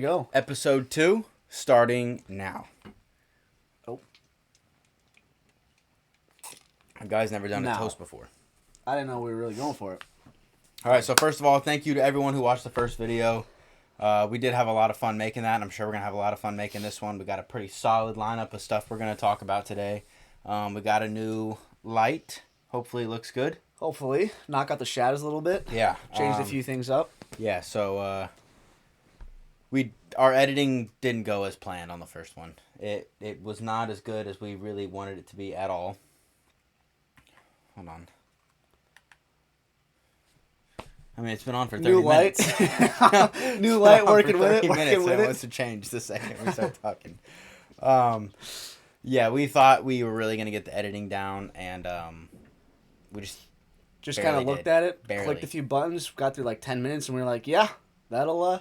Go. Episode 2, starting now. Oh. A guy's never done Now. a toast before. I didn't know we were really going for it. Alright, so first of all, thank you to everyone who watched the first video. We did have a lot of fun making that, and I'm sure we're going to have a lot of fun making this one. We got a pretty solid lineup of stuff we're going to talk about today. We got a new light. Hopefully it looks good. Hopefully. Knock out the shadows a little bit. Yeah. Changed a few things up. Yeah, so our editing didn't go as planned on the first one. It was not as good as we really wanted it to be at all. Hold on. I mean, it's been on for 30 minutes. New light, working with it. Working with it. It wants to change the second we start talking. Yeah, we thought we were really going to get the editing down, and we just kind of looked at it, barely. clicked a few buttons, got through like 10 minutes, and we were like, yeah, that'll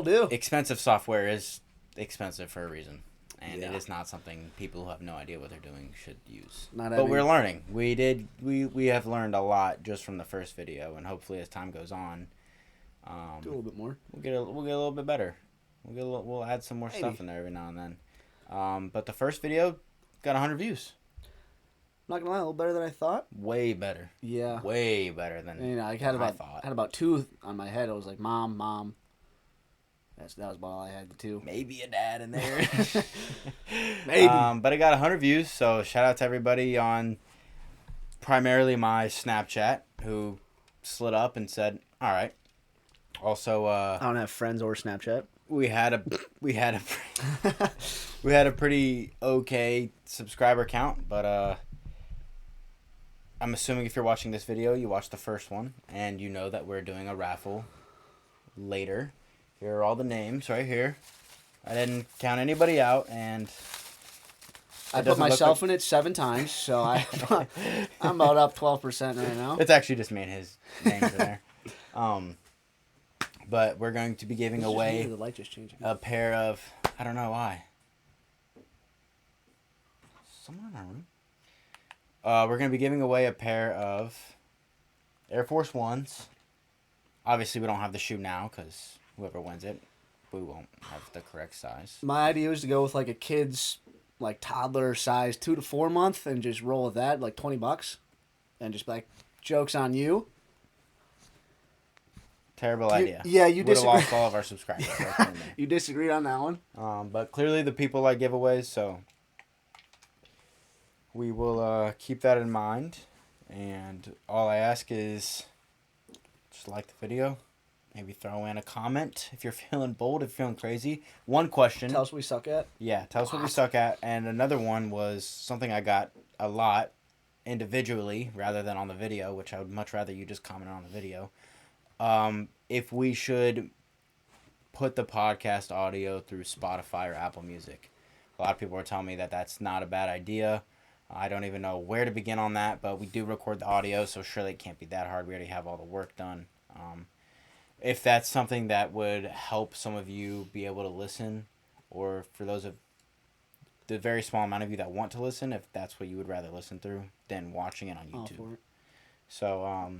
do. Expensive software is expensive for a reason. And Yeah. it is not something people who have no idea what they're doing should use. But we're learning. We have learned a lot just from the first video, and hopefully as time goes on, do a little bit more. we'll get a little bit better. We'll add some more stuff in there every now and then. But the first video got 100 views. I'm not gonna lie, a little better than I thought. Way better. Yeah. Way better than I had about two on my head. I was like, mom. That was about all I had to do. Maybe a dad in there. Maybe. But it got 100 views, so shout out to everybody on primarily my Snapchat who slid up and said, all right. Also, I don't have friends or Snapchat. we had a pretty okay subscriber count, but I'm assuming if you're watching this video, you watched the first one, and you know that we're doing a raffle later. Here are all the names right here. I didn't count anybody out, and I put myself in it 7 times, so I'm about up 12% right now. It's actually just me and his names in there. But we're going to be giving away The light just changed. a pair of, I don't know why. Someone in our room. We're going to be giving away a pair of Air Force Ones. Obviously, we don't have the shoe now because whoever wins it, we won't have the correct size. My idea was to go with like a kid's like toddler size 2 to 4 month and just roll with that, like $20, and just be like, joke's on you. Terrible idea. Yeah, you would have disagree. lost all of our subscribers. Right then and there. You disagreed on that one. But clearly the people like giveaways, so we will keep that in mind. And all I ask is just like the video. Maybe throw in a comment if you're feeling bold, if you're feeling crazy. One question. Tell us what we suck at. Yeah, tell us what we suck at. And another one was something I got a lot individually rather than on the video, which I would much rather you just comment on the video. If we should put the podcast audio through Spotify or Apple Music. A lot of people are telling me that that's not a bad idea. I don't even know where to begin on that, but we do record the audio, so surely it can't be that hard. We already have all the work done. If that's something that would help some of you be able to listen, or for those of the very small amount of you that want to listen, if that's what you would rather listen through than watching it on YouTube. For it. So,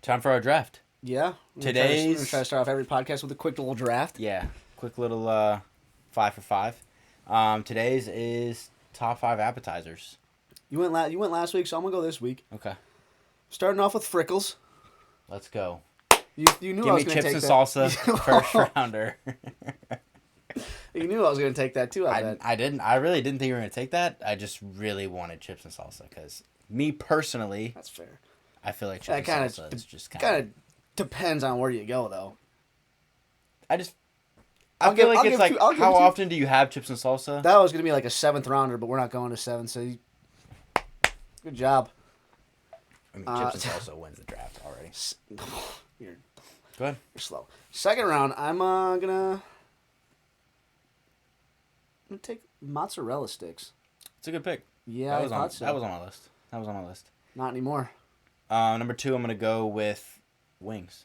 time for our draft. Yeah. We're going to try to start off every podcast with a quick little draft. Yeah, quick little 5 for 5. Today's is top 5 appetizers. You went last week, so I'm going to go this week. Okay. Starting off with Frickles. Let's go. You knew Give I was me going to chips take and that. salsa, first rounder. You knew I was going to take that too, I bet. I didn't. I really didn't think you were going to take that. I just really wanted chips and salsa because me personally, That's fair. I feel like chips and salsa is just kind of depends on where you go, though. I feel like it's like, how often often do you have chips and salsa? That was going to be like a 7th rounder, but we're not going to 7, so good job. I mean, chips and salsa wins the draft already. You're Go ahead. slow. Second round, I'm gonna take mozzarella sticks. It's a good pick. Yeah, I thought so. That was on my list. Not anymore. Number 2, I'm going to go with wings,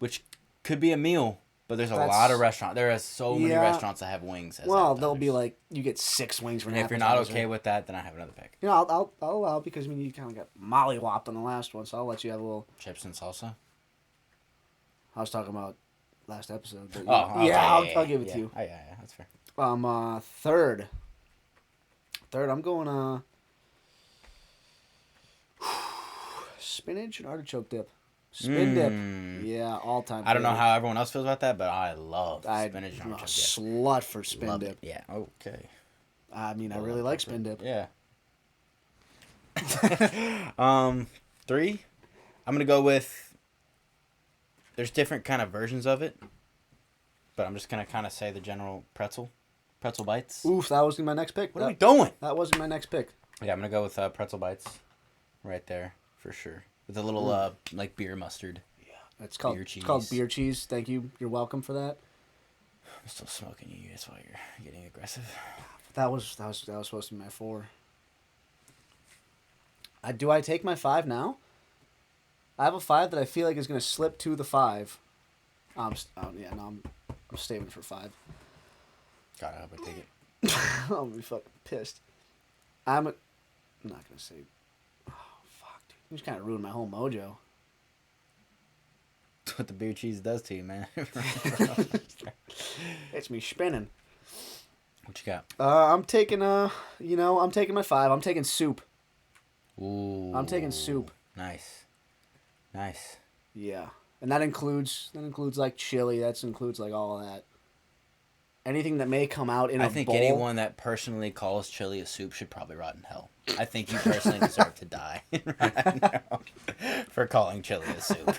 which could be a meal, but there's a lot of restaurants. There are so many restaurants that have wings. Well, they'll be like, you get 6 wings for an And if you're not okay with that, then I have another pick. You know, I'll allow, because I mean, you kind of got mollywopped on the last one, so I'll let you have a little Chips and salsa? I was talking about last episode. But Oh, okay, yeah, yeah, I'll give it yeah. to you. Oh, yeah, that's fair. Third. I'm going spinach and artichoke dip. Spin dip. Yeah, all time. I don't know how everyone else feels about that, but I love spinach and I'm a artichoke dip. slut for spin Love dip. it. Yeah. Okay. I mean, I really like spin dip. Yeah. 3. I'm gonna go with. There's different kind of versions of it, but I'm just gonna kind of say the general pretzel bites. Oof, that was my next pick. What are we doing? That wasn't my next pick. Yeah, I'm gonna go with pretzel bites, right there for sure, with a little like beer mustard. Yeah, it's called beer cheese. It's called beer cheese. Thank you. You're welcome for that. I'm still smoking you. That's why you're getting aggressive. That was supposed to be my 4. Do I take my 5 now? I have a 5 that I feel like is going to slip to the 5. I'm saving for 5. God, I hope I take it. I'll be fucking pissed. I'm not going to say... Oh, fuck, dude. You just kind of ruined my whole mojo. That's what the beer cheese does to you, man. It's me spinning. What you got? I'm taking I'm taking my 5. I'm taking soup. Ooh. I'm taking soup. Nice. Yeah. And that includes like chili, that includes like all of that. Anything that may come out in a bowl. I think anyone that personally calls chili a soup should probably rot in hell. I think you personally deserve to die right now for calling chili a soup.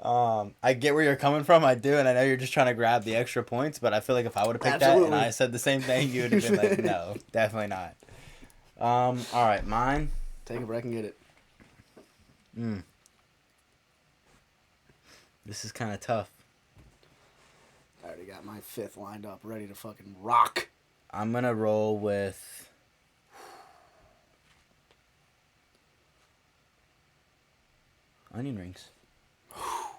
I get where you're coming from. I do, and I know you're just trying to grab the extra points, but I feel like if I would have picked that and I said the same thing, you would have been like, no, definitely not. All right, mine. Take it where I can get it. This is kind of tough. I already got my 5th lined up, ready to fucking rock. I'm going to roll with... onion rings.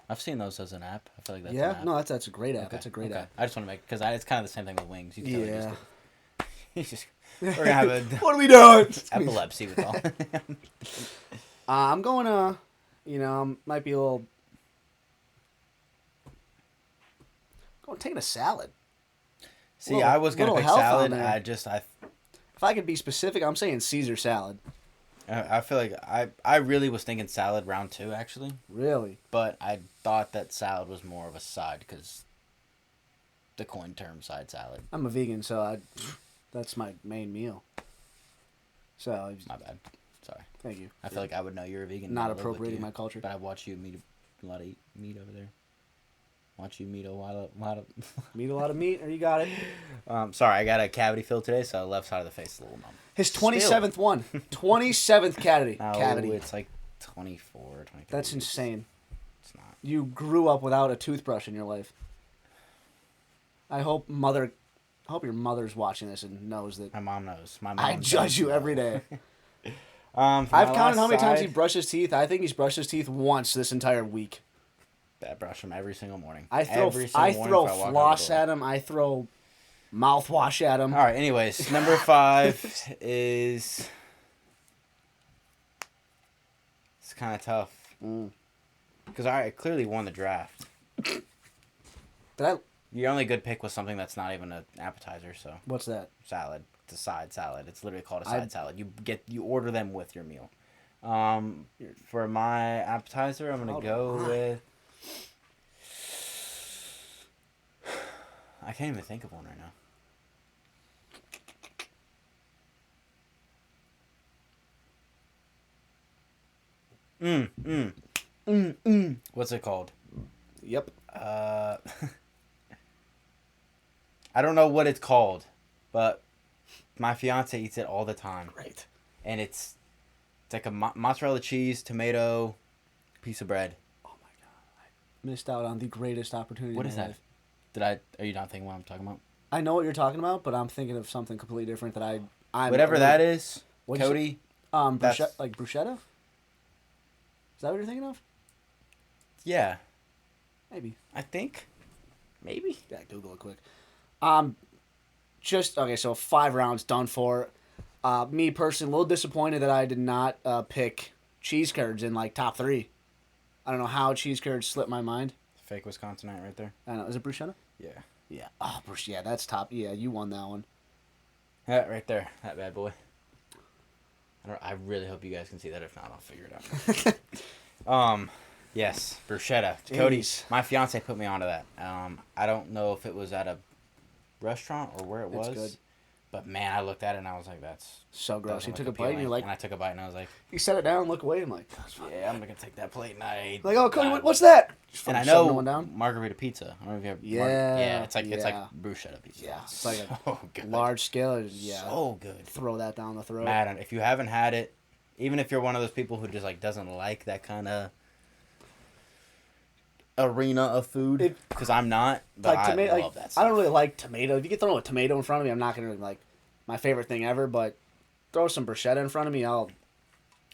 I've seen those as an app. I feel like that's an app. No, that's a great app. Okay, That's a great app. I just want to make... Because it's kind of the same thing with wings. You can tell Yeah. we're going to have a... What are we doing? epilepsy with all. I'm going to, might be a little... taking a salad. See, I was going to pick salad. If I could be specific, I'm saying Caesar salad. I feel like I really was thinking salad round 2, actually. Really? But I thought that salad was more of a side because the coin term side salad. I'm a vegan, so that's my main meal. So My bad. Sorry. Thank you. I feel like I would know you're a vegan. Not appropriating my culture. But I watch you eat a lot of meat over there. Watch you eat a lot of Meat a lot of meat, or you got it. Sorry, I got a cavity filled today, so left side of the face is a little numb. His 27th one. 27th cavity. No, it's like 24 or 23. That's insane. It's not. You grew up without a toothbrush in your life. I hope your mother's watching this and knows that. My mom knows. My mom I judge you know. every day. I've counted how many times he brushed his teeth. I think he's brushed his teeth once this entire week. I brush him every single morning. I throw floss at him. I throw mouthwash at him. All right. Anyways, number 5 is. It's kind of tough because I clearly won the draft. Your only good pick was something that's not even an appetizer. So what's that? Salad. It's a side salad. It's literally called a side salad. You order them with your meal. For my appetizer, I'm gonna go with. I can't even think of one right now. What's it called? Yep. I don't know what it's called, but my fiance eats it all the time. Great. And it's like a mozzarella cheese, tomato, piece of bread. Oh my god! I missed out on the greatest opportunity. What is that? Life. Are you not thinking what I'm talking about? I know what you're talking about, but I'm thinking of something completely different that I'm whatever that is. Cody. Like bruschetta. Is that what you're thinking of? Yeah. Maybe. I think. Maybe. Yeah, Google it quick. So 5 rounds done for. Me personally, a little disappointed that I did not pick cheese curds in like top 3. I don't know how cheese curds slipped my mind. Fake Wisconsinite right there. I don't know. Is it bruschetta? Yeah. Yeah. Oh, yeah, that's top. Yeah, you won that one. Yeah, right there. That bad boy. I really hope you guys can see that. If not, I'll figure it out. Yes, bruschetta. Cody, my fiance put me onto that. I don't know if it was at a restaurant or where it was. It's good. But man, I looked at it and I was like, "That's so gross." You look took a bite and you're like, and I took a bite and I was like, you set it down, and look away, and like, "Yeah, I'm gonna take that plate." And I ate. like, oh, Cody, what's that? And I know margarita pizza. I don't know if you have. Yeah, it's like bruschetta pizza. Yeah, it's like so a large scale. Yeah, so good. Throw that down the throat. Mad, if you haven't had it, even if you're one of those people who just like doesn't like that kind of arena of food, because I'm not. But like tomato, I love that stuff. I don't really like tomato. If you get thrown a tomato in front of me, I'm not gonna really like my favorite thing ever. But throw some bruschetta in front of me, I'll.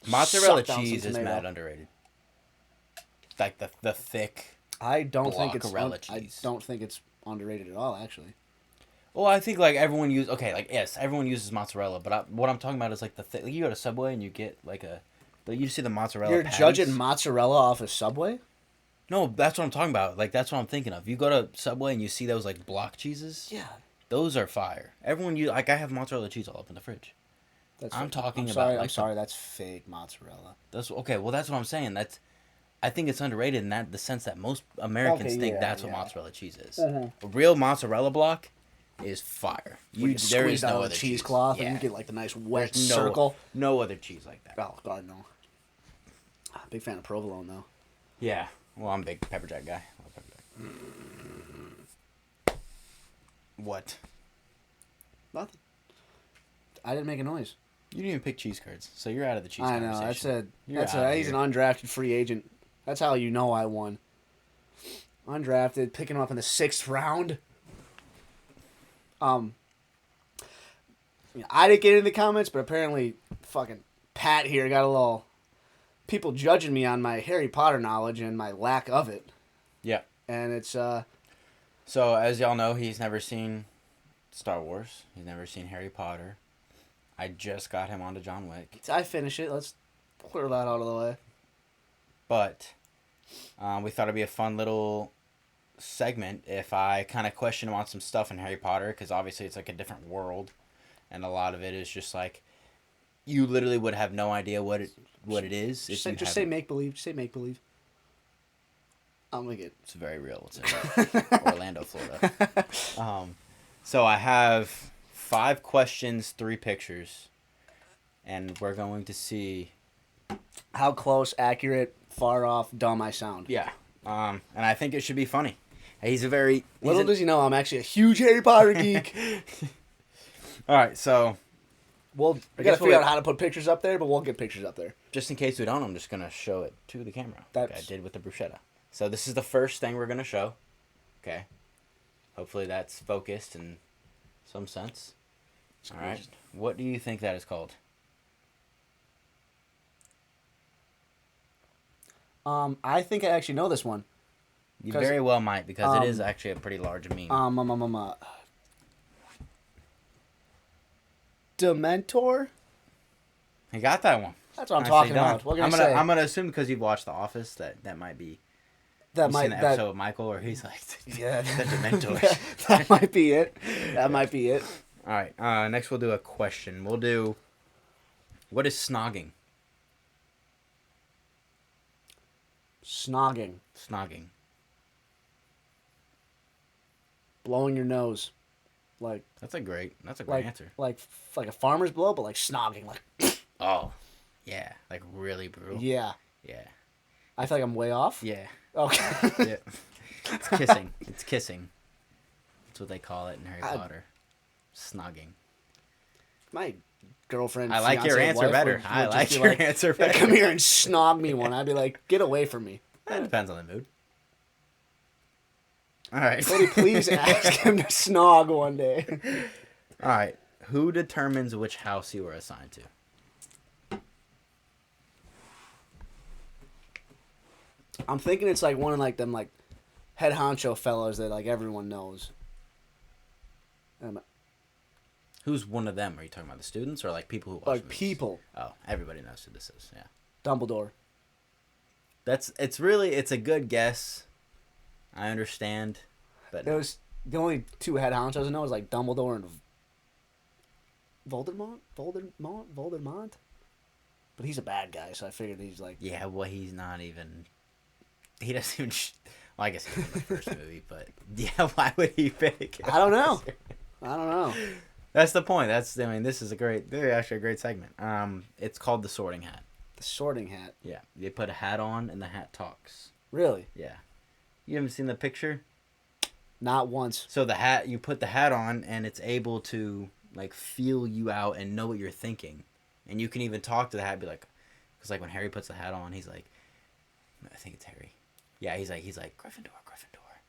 Mozzarella cheese is mad underrated. Like the thick. I don't think it's. Cheese. I don't think it's underrated at all, actually. Well, I think like everyone everyone uses mozzarella, but what I'm talking about is like the thick. Like, you go to Subway and you get like you see the mozzarella. You're patties. judging mozzarella off of Subway? No, that's what I'm talking about. Like that's what I'm thinking of. You go to Subway and you see those like block cheeses. Yeah. Those are fire. Everyone I have mozzarella cheese all up in the fridge. I'm talking about. I'm sorry. That's fake mozzarella. That's okay. Well, that's what I'm saying. I think it's underrated in the sense that most Americans think that's what mozzarella cheese is. Mm-hmm. A real mozzarella block is fire. There is no other cheesecloth, and you get like the nice wet circle. No other cheese like that. Oh God, no. Big fan of provolone though. Yeah. Well, I'm a big pepper jack guy. I love pepper jack. What? Nothing. I didn't make a noise. You didn't even pick cheese curds, so you're out of the cheese I know. conversation. He's an undrafted free agent. That's how you know I won. Undrafted, picking him up in the 6th round. I didn't get in the comments, but apparently fucking Pat here got a little people judging me on my Harry Potter knowledge and my lack of it. Yeah. And it's So as y'all know, he's never seen Star Wars. He's never seen Harry Potter. I just got him onto John Wick. I finish it. Let's clear that out of the way. But we thought it'd be a fun little segment if I kind of question him on some stuff in Harry Potter, because obviously it's like a different world, and a lot of it is just like you literally would have no idea what it is. Just say make believe. Just say make believe. I'll make it. It's very real. It's in Orlando, Florida. So I have 5 questions, 3 pictures, and we're going to see how close, accurate, far off, dumb I sound. Yeah. And I think it should be funny. Little does he know I'm actually a huge Harry Potter geek. All right, so we gotta figure out how to put pictures up there, but we'll get pictures up there. Just in case we don't, I'm just gonna show it to the camera, like I did with the bruschetta. So this is the first thing we're gonna show. Okay. Hopefully that's focused in some sense. All right. What do you think that is called? I think I actually know this one. You very well might, because it is actually a pretty large meme. Dementor? I got that one. That's what I'm talking about. What can I say? I'm gonna assume because you've watched The Office that might be. That might seen the episode with Michael where he's like, yeah, the Dementors. That might be it. That might be it. All right. Next, we'll do a question. We'll do. What is snogging? Snogging. Snogging. Blowing your nose, like. That's a great answer. Like a farmer's blow, but like snogging, like. Oh, yeah, like really brutal. Yeah. Yeah. I feel like I'm way off. Yeah. Okay. Yeah. It's kissing. It's kissing. That's what they call it in Harry Potter. Snogging. My girlfriend. I like your answer better. I like your answer better. Come here and snog me one. I'd be like, get away from me. It depends on the mood. All right. Cody, please ask him to snog one day. All right. Who determines which house you are assigned to? I'm thinking it's like one of like them like head honcho fellows that like everyone knows. Who's one of them? Are you talking about the students or like people who watch like movies? People? Oh, everybody knows who this is. Yeah. Dumbledore. It's a good guess. I understand, but There was the only two head honchos I know was like Dumbledore and Voldemort. But he's a bad guy, so I figured he's like. yeah, well, he's not even. He doesn't even. Well, I guess he's in the first movie, but yeah, why would he pick? I don't know. I don't know. That's the point. This is actually a great segment. It's called the Sorting Hat. The Sorting Hat. Yeah, they put a hat on and the hat talks. Really? Yeah, you haven't seen the picture? Not once. So you put the hat on and it's able to like feel you out and know what you're thinking, and you can even talk to the hat, be like, because like when Harry puts the hat on, he's like, I think it's Harry. Yeah, he's like Gryffindor,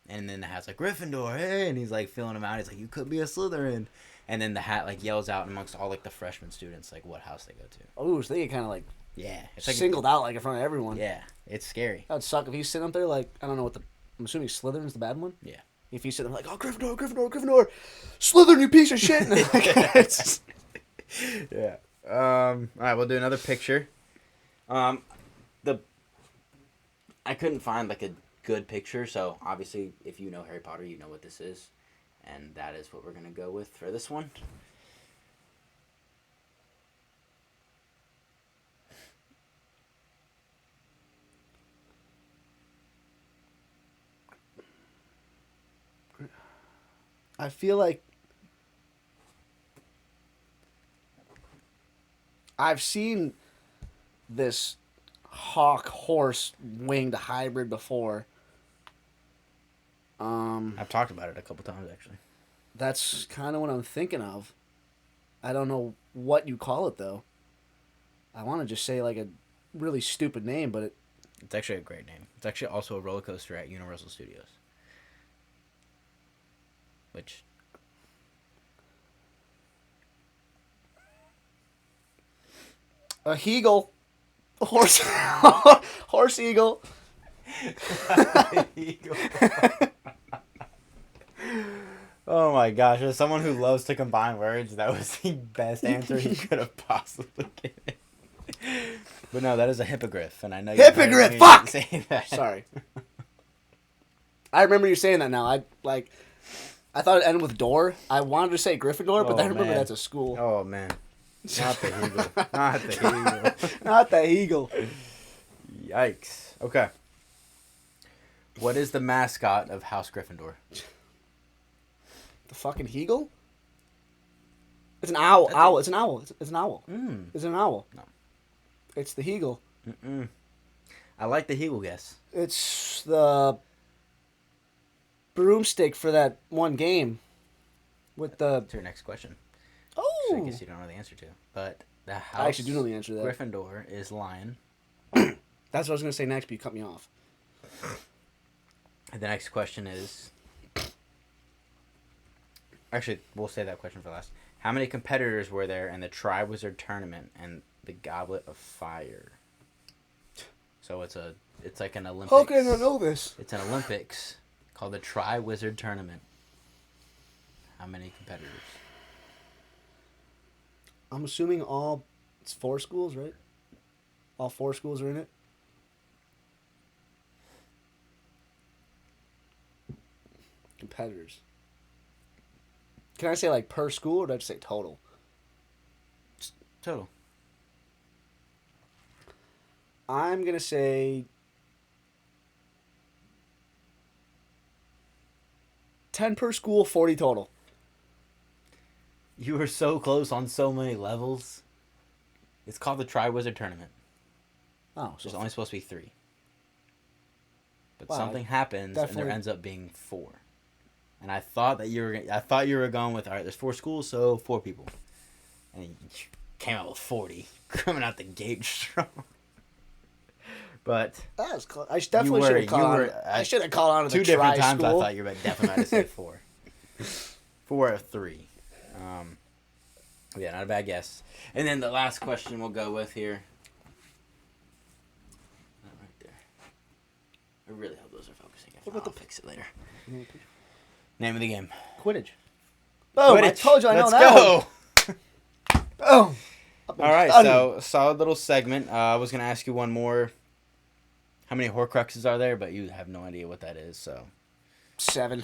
and then the hat's like Gryffindor, hey, and he's like feeling him out. He's like, you could be a Slytherin, and then the hat like yells out amongst all like the freshman students like what house they go to. Oh, so they get kind of like it's like singled out like in front of everyone. Yeah, it's scary. That'd suck if he's sitting up there like I don't know what I'm assuming Slytherin's the bad one. Yeah. If he's sitting there like, oh, Gryffindor, Slytherin, you piece of shit. Yeah. All right, we'll do another picture. I couldn't find like a good picture, so obviously if you know Harry Potter, you know what this is, and that is what we're gonna go with for this one. I feel like I've seen this hawk horse winged hybrid before. I've talked about it a couple times actually. That's kind of what I'm thinking of. I don't know what you call it though. I want to just say like a really stupid name, but it's actually a great name. It's actually also a roller coaster at Universal Studios. Which a heagle, horse, horse eagle. Oh my gosh! As someone who loves to combine words, that was the best answer he could have possibly given. But no, that is a hippogriff, and I know hippogriff. Fuck. Say that. Sorry. I remember you saying that now. I thought it ended with door. I wanted to say Gryffindor, but then I remember that's a school. Oh man, not the eagle. Not the eagle. Not the eagle. Yikes. Okay. What is the mascot of House Gryffindor? The fucking Heagle? It's an owl. Owl. It's an owl. It's an owl. It's an owl. No. It's the Heagle. I like the Heagle guess. It's the broomstick for that one game with the... That's your next question. Oh! So I guess you don't know the answer to. But the House I actually do know the answer to that. Gryffindor is lion. That's what I was going to say next, but you cut me off. And the next question is... Actually, we'll say that question for last. How many competitors were there in the Triwizard Tournament and the Goblet of Fire? So it's like an Olympics. How can I know this? It's an Olympics called the Triwizard Tournament. How many competitors? I'm assuming it's 4 schools, right? All 4 schools are in it? Competitors. Can I say like per school or did I just say total? Total. I'm going to say 10 per school, 40 total. You were so close on so many levels. It's called the Triwizard Tournament. Oh, so there's only supposed to be 3. But wow, something happens and there ends up being 4. And I thought you were going with, all right, there's 4 schools, so 4 people. And you came out with 40, coming out the gate strong. But that was close. I definitely should have called on. I should have called on 2 the different times. school. I thought you were definitely about to say 4. 4 of 3. Yeah, not a bad guess. And then the last question we'll go with here. That right there. I really hope those are focusing. I'll fix it later. Name of the game. Quidditch. Oh, I told you I know that. Let's go. Oh. All right, so solid little segment. I was going to ask you one more. how many Horcruxes are there, but you have no idea what that is, so 7.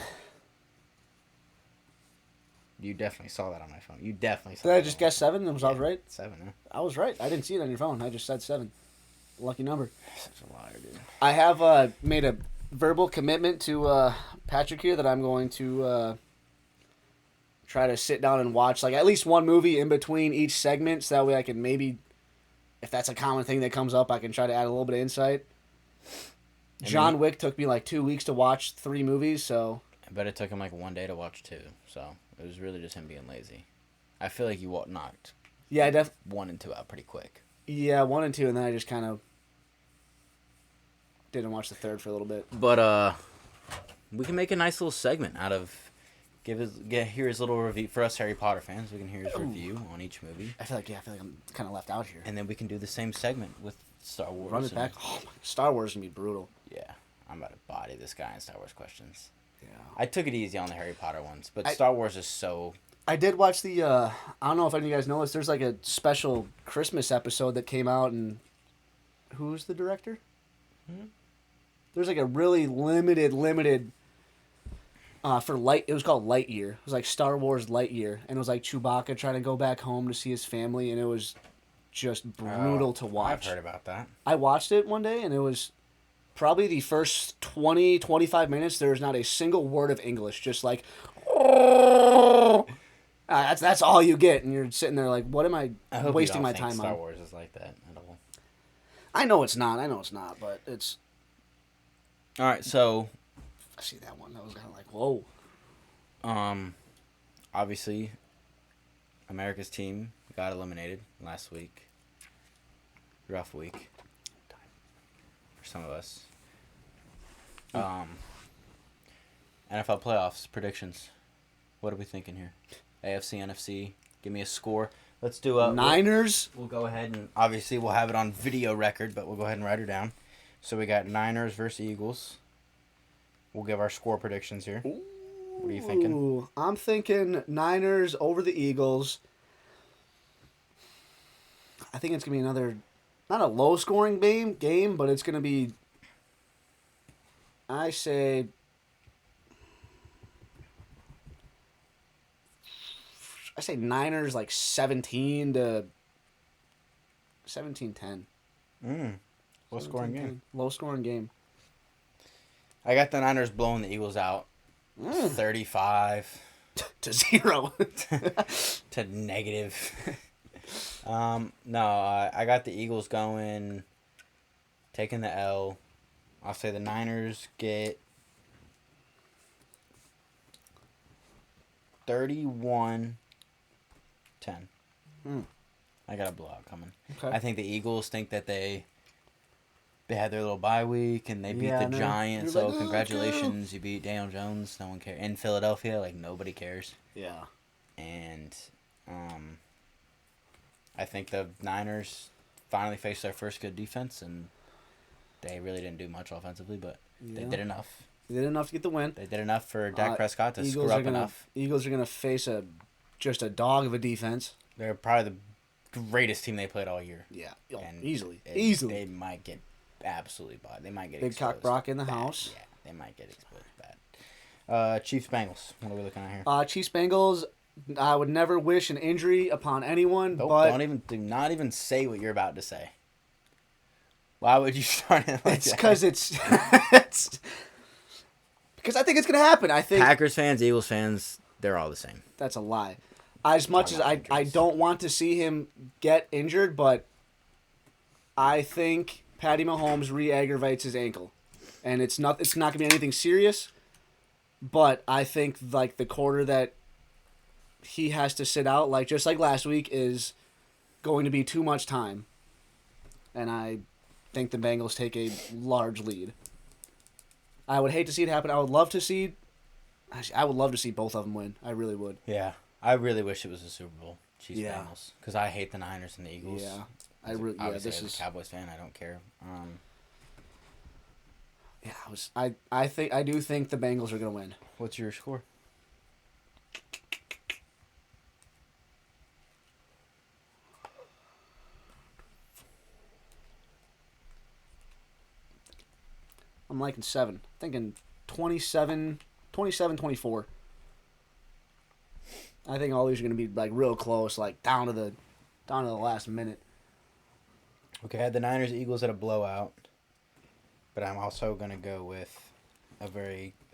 you definitely saw that on my phone. You definitely saw Did that I just guess 7? I was Yeah, right? 7, huh? I was right. I didn't see it on your phone. I just said 7. Lucky number. Such a liar, dude. I have made a verbal commitment to Patrick here that I'm going to try to sit down and watch like at least one movie in between each segment, so that way I can maybe, if that's a common thing that comes up, I can try to add a little bit of insight. John Wick took me like 2 weeks to watch 3 movies, so. I bet it took him like 1 day to watch 2, so it was really just him being lazy. I feel like you knocked Yeah, 1 and 2 out pretty quick. Yeah, 1 and 2, and then I just kind of didn't watch the third for a little bit. But we can make a nice little segment out of hear his little review for us Harry Potter fans. We can hear his review on each movie. I feel like I'm kind of left out here. And then we can do the same segment with Star Wars. Run it back. Oh, Star Wars is gonna be brutal. Yeah, I'm about to body this guy in Star Wars questions. Yeah. I took it easy on the Harry Potter ones, but Star Wars is so. I did watch the. I don't know if any of you guys know this. There's like a special Christmas episode that came out, and who's the director? There's like a really limited. For Light, it was called Lightyear. It was like Star Wars Lightyear, and it was like Chewbacca trying to go back home to see his family, and it was just brutal to watch. I've heard about that. I watched it one day, and it was probably the first 20, 25 minutes. There was not a single word of English, just like, that's all you get, and you're sitting there like, what am I hope wasting you don't my think time Star on? Wars is like that at all. I know it's not, but it's. All right, so. I see that one. That was kind of like, whoa. Obviously, America's team got eliminated last week. Rough week for some of us. NFL playoffs predictions. What are we thinking here? AFC, NFC. Give me a score. Let's do a Niners. We'll go ahead and obviously we'll have it on video record, but we'll go ahead and write it down. So we got Niners versus Eagles. We'll give our score predictions here. What are you thinking? I'm thinking Niners over the Eagles. I think it's going to be another, not a low-scoring game, but it's going to be, I say Niners like 17 to 17-10. Low-scoring game. Low-scoring game. I got the Niners blowing the Eagles out. 35 to 0 to negative. No, I got the Eagles going, taking the L. I'll say the Niners get 31-10. I got a blowout coming. Okay. I think the Eagles think that they had their little bye week and they beat the Giants. So congratulations, you beat Daniel Jones. No one cares. In Philadelphia, like nobody cares. Yeah. And I think the Niners finally faced their first good defense, and they really didn't do much offensively, but they did enough. They did enough to get the win. They did enough for Dak Prescott to screw up enough. Eagles are going to face just a dog of a defense. They're probably the greatest team they played all year. Yeah, And easily. They might get absolutely bought. They might get Big exposed. Cock Brock in the bad. house. Yeah, they might get exposed bad. Chiefs Bengals. What are we looking at here? Chiefs Bengals. I would never wish an injury upon anyone, Nope, but do not even say what you're about to say. Why would you start it like it's that? because it's because I think it's going to happen. I think Packers fans, Eagles fans, they're all the same. that's a lie. As much as I don't want to see him get injured, but I think Patty Mahomes re-aggravates his ankle, and it's not going to be anything serious. But I think like the quarter that he has to sit out, like just like last week, is going to be too much time, and I think the Bengals take a large lead. I would hate to see it happen. I would love to see both of them win. I really would. Yeah, I really wish it was a Super Bowl, Chiefs Yeah. Bengals, because I hate the Niners and the Eagles. Yeah, Obviously, this as is a Cowboys fan, I don't care. Yeah, I do think the Bengals are gonna win. What's your score? I'm liking 7. Thinking 27-24. I think all these are going to be like real close, like down to the last minute. Okay, I had the Niners Eagles at a blowout, but I'm also gonna go with a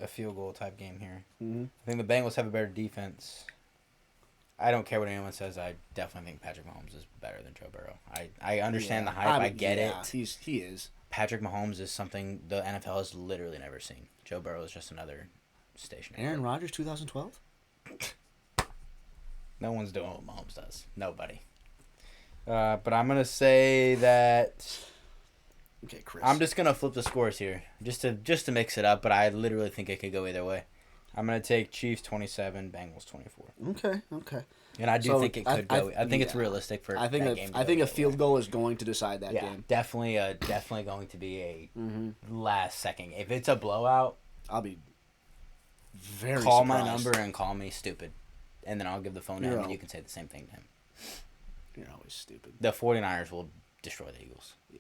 field goal type game here. Mm-hmm. I think the Bengals have a better defense. I don't care what anyone says. I definitely think Patrick Mahomes is better than Joe Burrow. I understand the hype. I get it. He is. Patrick Mahomes is something the NFL has literally never seen. Joe Burrow is just another stationary. Aaron Rodgers, 2012. No one's doing what Mahomes does. Nobody. But I'm gonna say that. Okay, Chris. I'm just gonna flip the scores here, just to mix it up. But I literally think it could go either way. I'm gonna take Chiefs 27, Bengals 24. Okay. And I do think it could go. I think it's realistic for that game. I think a field goal is going to decide that yeah, game. definitely going to be a last second. If it's a blowout, I'll be very call surprised. my number and call me stupid, and then I'll give the phone to him, and you can say the same thing to him. You're always stupid. The 49ers will destroy the Eagles. Yeah.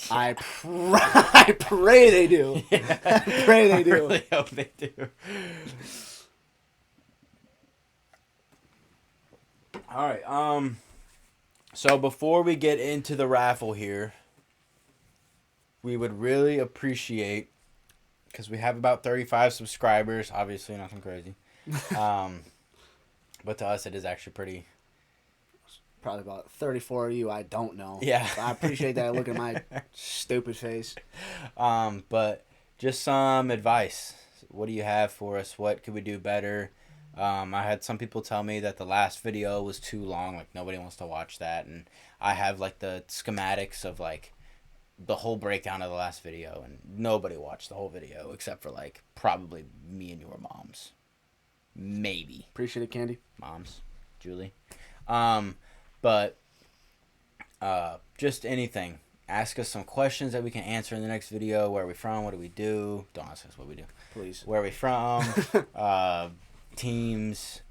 I pray they do. Yeah. I pray they do. I really hope they do. All right. So before we get into the raffle here, we would really appreciate, because we have about 35 subscribers. Obviously, nothing crazy. But to us, it is actually pretty. Probably about 34 of you I don't know. Yeah. I appreciate that. Look at my stupid face. But just some advice. What do you have for us? What could we do better? I had some people tell me that the last video was too long. Like, nobody wants to watch that. And I have, like, the schematics of, like, the whole breakdown of the last video. And nobody watched the whole video except for, like, probably me and your moms. Maybe. Appreciate it, Candy. Moms. Julie. But just anything. Ask us some questions that we can answer in the next video. Where are we from? What do we do? Don't ask us what we do. Please. Where are we from? Teams.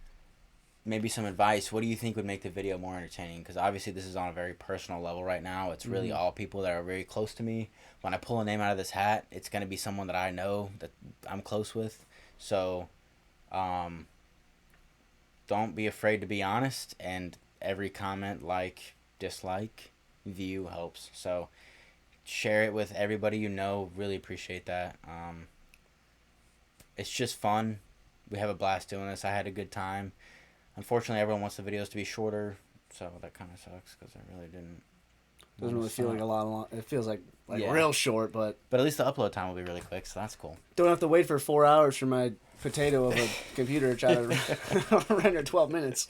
Maybe some advice. What do you think would make the video more entertaining? Because obviously this is on a very personal level right now. It's really all people that are very close to me. When I pull a name out of this hat, it's going to be someone that I know, that I'm close with. So don't be afraid to be honest, and every comment, like, dislike, view helps. So share it with everybody you know. Really appreciate that. It's just fun. We have a blast doing this. I had a good time. Unfortunately, everyone wants the videos to be shorter, so that kind of sucks because I really didn't. Doesn't really feel like a lot. It feels like Yeah. real short, but But at least the upload time will be really quick, so that's cool. don't have to wait for 4 hours for my potato of a computer to try to render 12 minutes.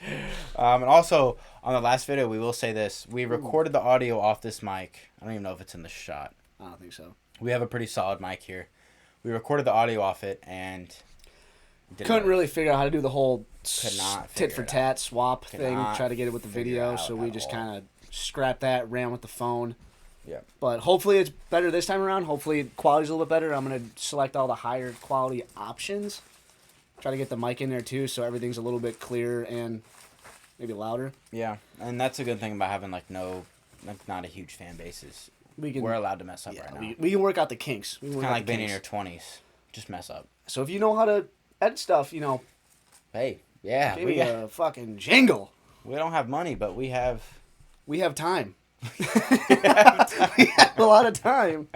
And also, on the last video, we will say this. We recorded the audio off this mic. I don't even know if it's in the shot. I don't think so. We have a pretty solid mic here. We recorded the audio off it, and Couldn't really figure out how to do the whole Could not tit figure for it tat swap Could thing. not Try to get it with the figure video, it so out we at just all. kind of scrapped that, ran with the phone. Yeah. But hopefully it's better this time around. Hopefully quality's a little bit better. I'm going to select all the higher quality options. Try to get the mic in there too, so everything's a little bit clearer and maybe louder. Yeah, and that's a good thing about having not a huge fan base is We're allowed to mess up right now. we can work out the kinks. It's kind of like being in your 20s. Just mess up. So if you know how to edit stuff, Hey, yeah, give me a fucking jingle. we don't have money, but we have time. We have a lot of time.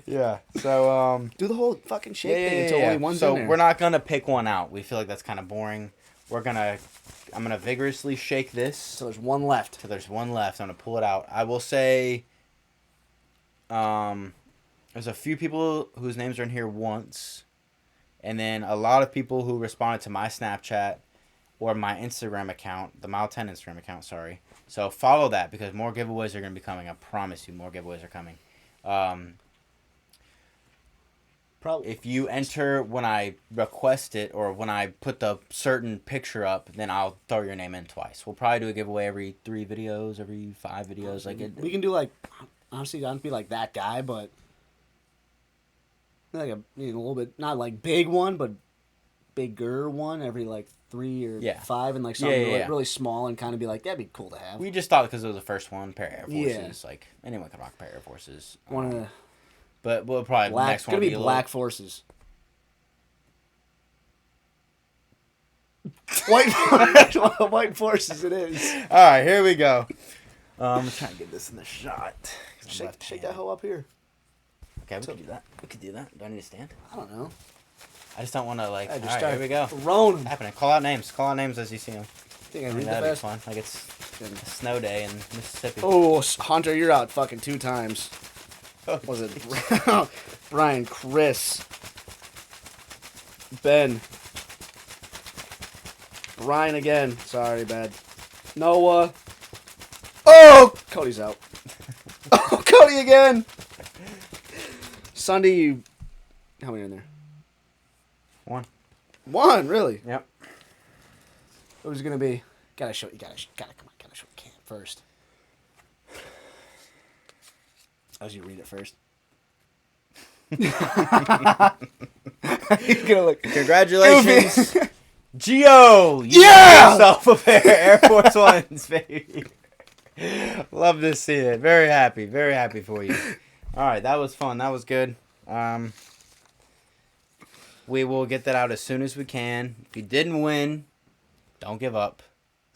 Yeah. So Do the whole fucking shake thing until only one's so in there. we're not gonna pick one out. We feel like that's kind of boring. I'm gonna vigorously shake this So there's one left. till there's one left. I'm gonna pull it out. I will say, there's a few people whose names are in here once, and then a lot of people who responded to my Snapchat or my Instagram account, the Mile10 Instagram account. Sorry. So follow that because more giveaways are gonna be coming. I promise you, more giveaways are coming. Probably. If you enter when I request it or when I put the certain picture up, then I'll throw your name in twice. We'll probably do a giveaway every 3 videos, every 5 videos. We can do honestly, I don't be like that guy, but like a little bit, not like big one, but bigger one every 3 or 5, and something really small, and kind of be like, that'd be cool to have. We just thought because it was the first one, pair of Air Yeah. Forces, anyone can rock a pair of Air Forces. One of the But we'll probably Black. next It's one gonna will be a Black Forces. White Forces. It is. All right, here we go. I'm trying to get this in the shot. Shake that hoe up here. Okay, we can do that. We could do that. Do I need to stand? I don't know. I just don't want to like. I All just right, start here we go. throwing them. Happening. Call out names. Call out names as you see them. Think I I read mean, the that'd be best? fun. Like it's a snow day in Mississippi. Oh, Hunter, you're out fucking 2 times. Oh, Was it Brian, Chris, Ben, Brian again? Sorry, bad. Noah. Oh, Cody's out. Oh, Cody again. Sunday, you. How many are in there? One, really? Yep. Who's it gonna be? Gotta show. Gotta come on. Gotta show Cam first. As you read it first. He's gonna look. Congratulations, Gio! You Yeah! got yourself a pair of Air Force Ones, baby. Love to see it. Very happy for you. All right, that was fun. That was good. We will get that out as soon as we can. If you didn't win, don't give up.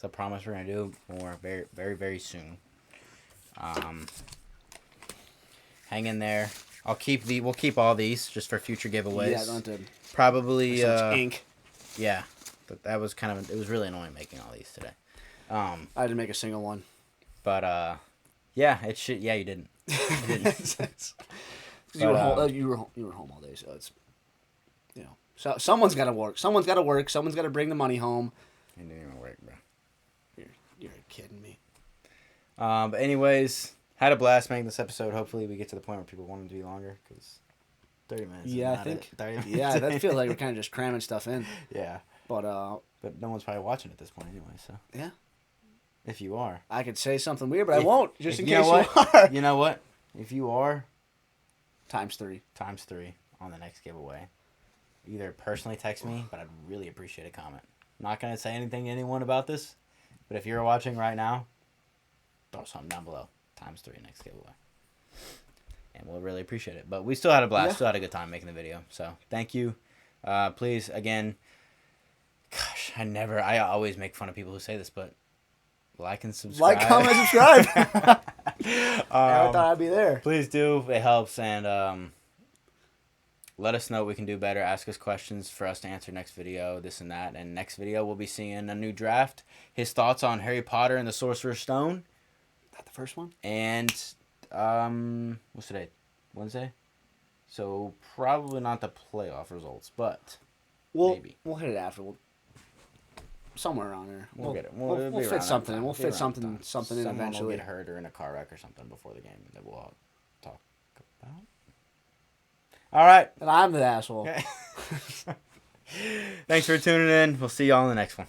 I promise we're gonna do more very soon. Hang in there. We'll keep all these just for future giveaways. Yeah, don't do Probably such ink. Yeah, but that was it was really annoying making all these today. I didn't make a single one. But yeah, it should. Yeah, you didn't. You didn't. You were home. You were home all day, so it's So someone's got to work. Someone's got to bring the money home. It didn't even work, bro. You're kidding me. But anyways, had a blast making this episode. Hopefully, we get to the point where people want it to be longer because 30 minutes. Yeah, is I not think. 30 minutes. Yeah, that feels like we're kind of just cramming stuff in. Yeah. But no one's probably watching at this point anyway. So yeah, if you are, I could say something weird, but I won't. Just in case you you are. You know what? If you are, times 3 on the next giveaway. Either personally text me, but I'd really appreciate a comment. I'm not gonna say anything to anyone about this, but if you're watching right now, throw something down below. Times 3 next giveaway. And we'll really appreciate it. But we still had a blast. Yeah. Still had a good time making the video. So thank you. Please, again, gosh, I always make fun of people who say this, but like and subscribe. Like, comment, and subscribe. I thought I'd be there. Please do. It helps. And let us know what we can do better. Ask us questions for us to answer next video, this and that. And next video, we'll be seeing a new draft. His thoughts on Harry Potter and the Sorcerer's Stone. Is that the first one? And what's today? Wednesday? So probably not the playoff results, but maybe. We'll hit it after. Somewhere around there. We'll get it. We'll fit something. We'll fit something in Someone eventually. will get hurt or in a car wreck or something before the game that we'll all talk about. All right. And I'm the asshole. Thanks for tuning in. We'll see y'all in the next one.